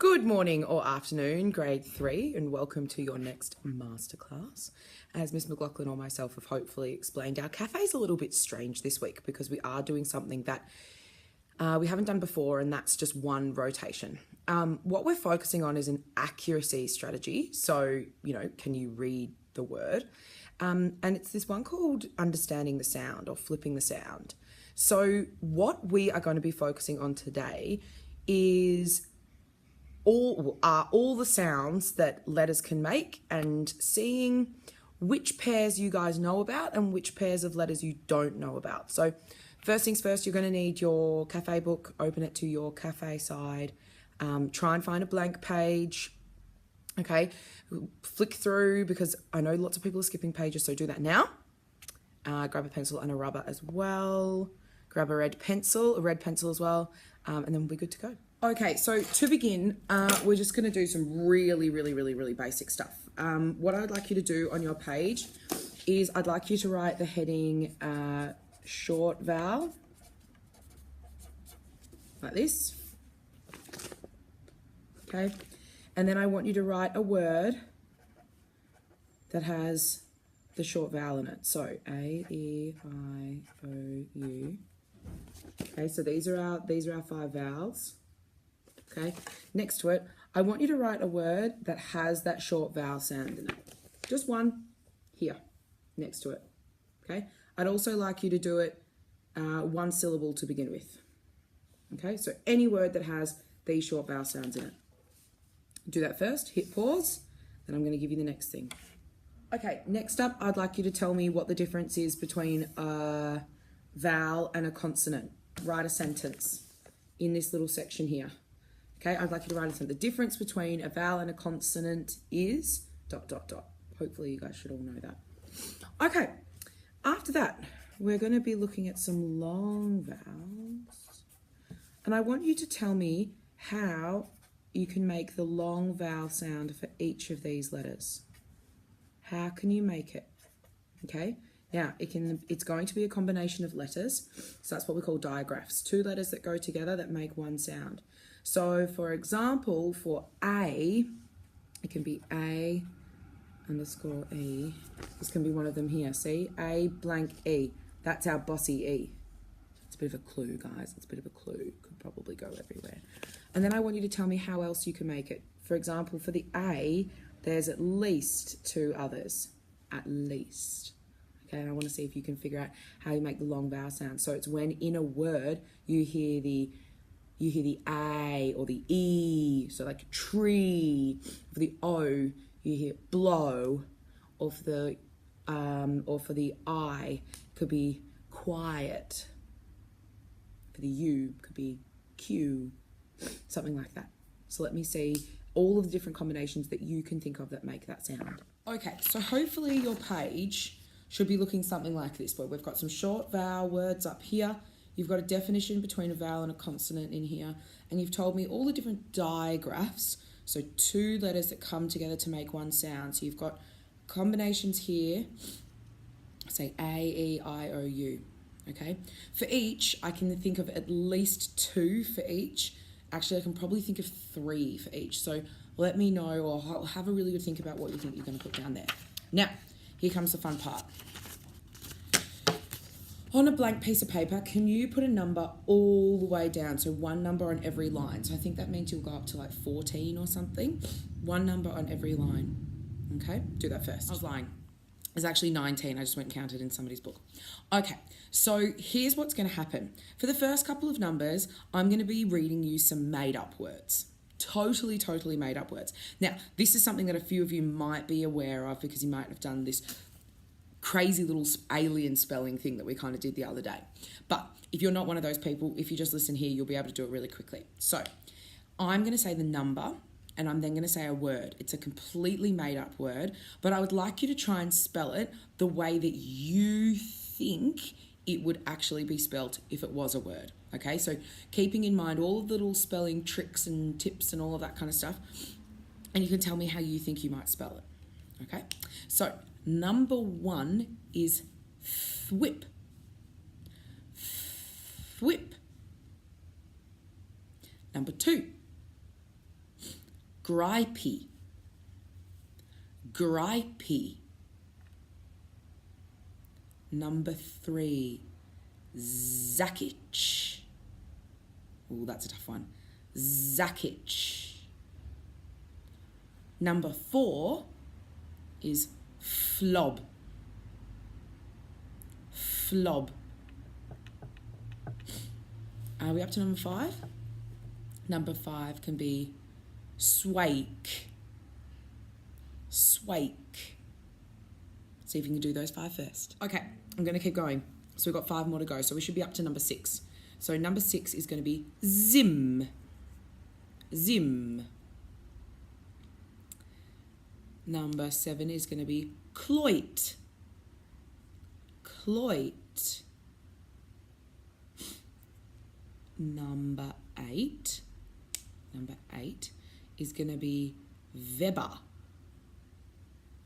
Good morning or afternoon, grade 3, and welcome to your next masterclass. As Miss McLaughlin or myself have hopefully explained, our cafe's a little bit strange this week because we are doing something that we haven't done before, and that's just one rotation. What we're focusing on is an accuracy strategy. So, can you read the word? And it's this one called understanding the sound or flipping the sound. So what we are going to be focusing on today is all the sounds that letters can make and seeing which pairs you guys know about and which pairs of letters you don't know about. So first things first, you're going to need your cafe book, open it to your cafe side, try and find a blank page, okay? Flick through because I know lots of people are skipping pages, so do that now. Grab a pencil and a rubber as well. Grab a red pencil as well, and then we'll be good to go. Okay, so to begin, we're just going to do some really basic stuff. What I'd like you to do on your page is I'd like you to write the heading short vowel, like this. Okay, and then I want you to write a word that has the short vowel in it. So A, E, I, O, U. Okay, so these are our 5 vowels. Okay, next to it, I want you to write a word that has that short vowel sound in it. Just one here, next to it. Okay, I'd also like you to do it one syllable to begin with. Okay, so any word that has these short vowel sounds in it. Do that first, hit pause, then I'm going to give you the next thing. Okay, next up, I'd like you to tell me what the difference is between a vowel and a consonant. Write a sentence in this little section here. Okay, I'd like you to write a sentence. The difference between a vowel and a consonant is ... Hopefully you guys should all know that. Okay, after that, we're going to be looking at some long vowels. And I want you to tell me how you can make the long vowel sound for each of these letters. How can you make it? Okay, now it's going to be a combination of letters. So that's what we call digraphs. 2 letters that go together that make one sound. So for example, for A, it can be A underscore E. This can be one of them here. See, A blank E. That's our bossy E. It's a bit of a clue, guys. It's a bit of a clue. Could probably go everywhere. And then I want you to tell me how else you can make it. For example, for the A, there's at least 2 others. At least. Okay, and I want to see if you can figure out how you make the long vowel sound. So it's when in a word you hear the A or the E, so like tree. For the O, you hear blow, or for the I, could be quiet. For the U, could be Q, something like that. So let me see all of the different combinations that you can think of that make that sound. Okay, so hopefully your page should be looking something like this, where we've got some short vowel words up here. You've got a definition between a vowel and a consonant in here, and you've told me all the different digraphs, so 2 letters that come together to make one sound. So you've got combinations here, say A, E, I, O, U, okay? For each, I can think of at least 2 for each. Actually, I can probably think of 3 for each. So let me know, or have a really good think about what you think you're going to put down there. Now, here comes the fun part. On a blank piece of paper, can you put a number all the way down? So 1 number on every line. So I think that means you'll go up to like 14 or something. 1 number on every line. Okay, do that first. I was lying. It's actually 19. I just went and counted in somebody's book. Okay, so here's what's going to happen. For the first couple of numbers, I'm going to be reading you some made up words. Totally made up words. Now, this is something that a few of you might be aware of because you might have done this crazy little alien spelling thing that we kind of did the other day. But if you're not one of those people, if you just listen here, you'll be able to do it really quickly. So I'm going to say the number, and I'm then going to say a word. It's a completely made up word, but I would like you to try and spell it the way that you think it would actually be spelt if it was a word. Okay, so keeping in mind all of the little spelling tricks and tips and all of that kind of stuff, and you can tell me how you think you might spell it. Okay, so number 1 is thwip. Thwip. Number 2, gripey, gripey. Number 3, Zakic. Oh, that's a tough one. Zakic. Number 4 is flob. Flob. Are we up to number 5? Number 5 can be swake. Swake. See if you can do those 5 first. Okay, I'm going to keep going. So we've got 5 more to go. So we should be up to number 6. So number 6 is going to be zim. Zim. Number 7 is going to be cloit. Cloit. Number 8 is going to be Weber.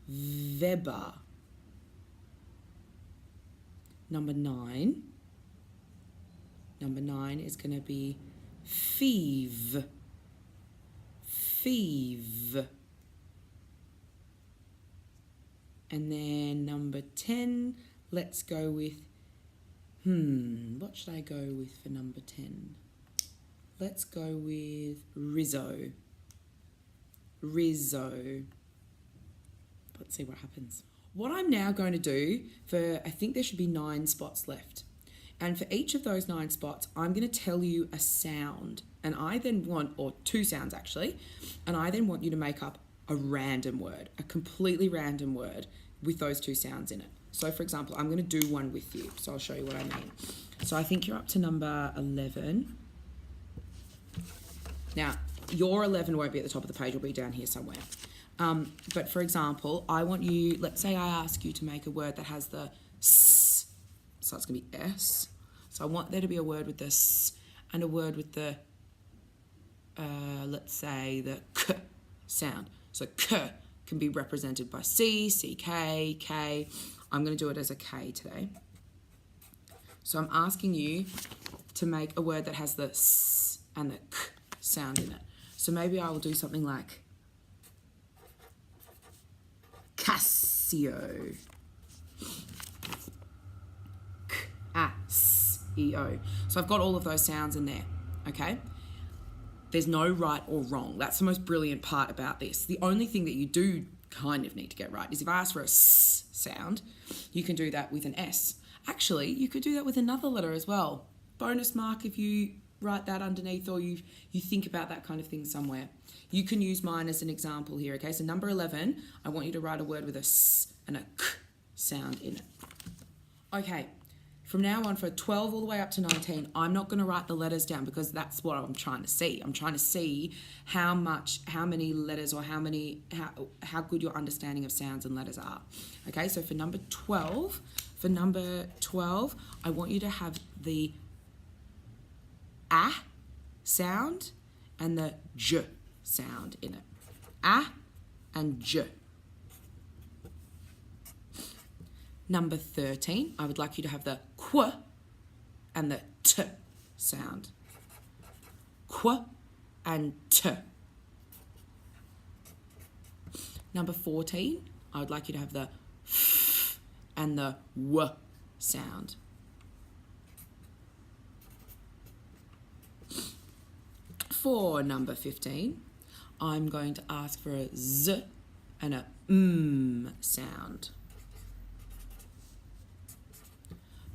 Weber. Number 9 is going to be thieve. Thieve. And then number 10, let's go with, what should I go with for number 10? Let's go with Rizzo. Rizzo. Let's see what happens. What I'm now going to do I think there should be 9 spots left. And for each of those 9 spots, I'm going to tell you a sound. And I then want, or 2 sounds actually, and I then want you to make up a random word, a completely random word with those 2 sounds in it. So for example, I'm going to do one with you. So I'll show you what I mean. So I think you're up to number 11. Now, your 11 won't be at the top of the page, it'll be down here somewhere. But for example, I want you, let's say I ask you to make a word that has the S, so it's going to be S. So I want there to be a word with the S and a word with the, let's say the K sound. So K can be represented by C, CK, K. I'm going to do it as a K today. So I'm asking you to make a word that has the S and the K sound in it. So maybe I will do something like Casio. K-A-S-E-O. So I've got all of those sounds in there, okay? There's no right or wrong. That's the most brilliant part about this. The only thing that you do kind of need to get right is if I ask for a S sound, you can do that with an S. Actually, you could do that with another letter as well. Bonus mark if you write that underneath or you think about that kind of thing somewhere. You can use mine as an example here, okay? So number 11, I want you to write a word with a S and a K sound in it. Okay, from now on for 12 all the way up to 19, I'm not going to write the letters down because that's what I'm trying to see. I'm trying to see how many letters or how good your understanding of sounds and letters are. Okay, so for number 12, I want you to have the A sound and the J sound in it. A and J. Number 13, I would like you to have the Qu and the T sound. Qu and T. Number 14, I would like you to have the F and the W sound. For number 15, I'm going to ask for a Z and a sound.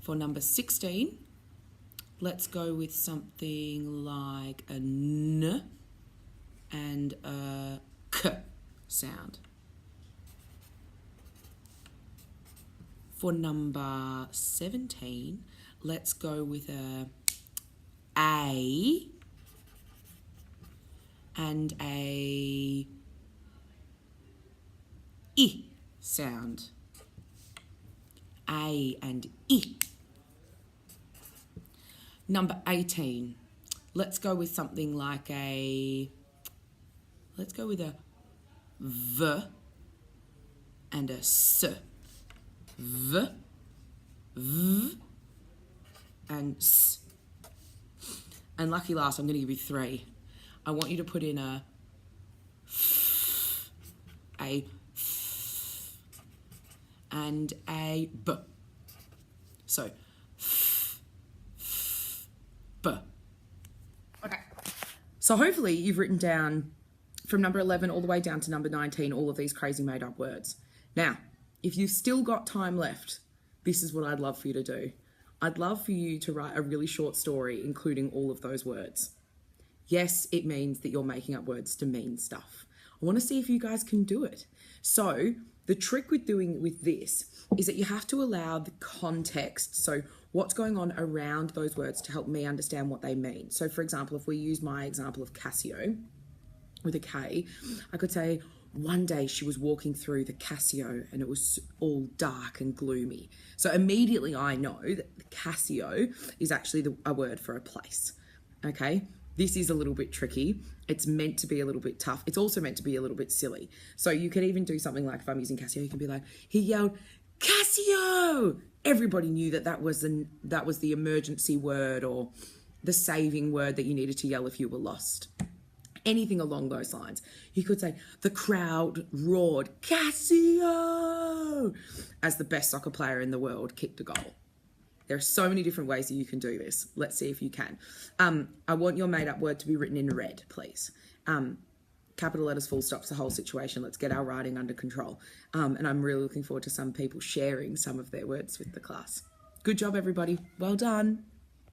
For number 16, let's go with something like a N and a K sound. For number 17, let's go with a and a I sound. A and I. Number 18, let's go with something like let's go with a V and a S. V, V, and S. And lucky last, I'm going to give you 3. I want you to put in a a and a b. So b. Okay. So hopefully you've written down from number 11 all the way down to number 19 all of these crazy made up words. Now, if you've still got time left, this is what I'd love for you to do. I'd love for you to write a really short story including all of those words. Yes, it means that you're making up words to mean stuff. I want to see if you guys can do it. So the trick with doing with this is that you have to allow the context, so what's going on around those words, to help me understand what they mean. So for example, if we use my example of Casio with a K, I could say, one day she was walking through the Casio and it was all dark and gloomy. So immediately I know that Casio is actually a word for a place. Okay, this is a little bit tricky. It's meant to be a little bit tough. It's also meant to be a little bit silly. So you could even do something like, if I'm using Casio, you can be like, he yelled, Casio! Everybody knew that was the emergency word or the saving word that you needed to yell if you were lost. Anything along those lines. You could say, the crowd roared, Casio! As the best soccer player in the world kicked a goal. There are so many different ways that you can do this. Let's see if you can. I want your made up word to be written in red, please. Capital letters, full stops, the whole situation. Let's get our writing under control. And I'm really looking forward to some people sharing some of their words with the class. Good job, everybody. Well done.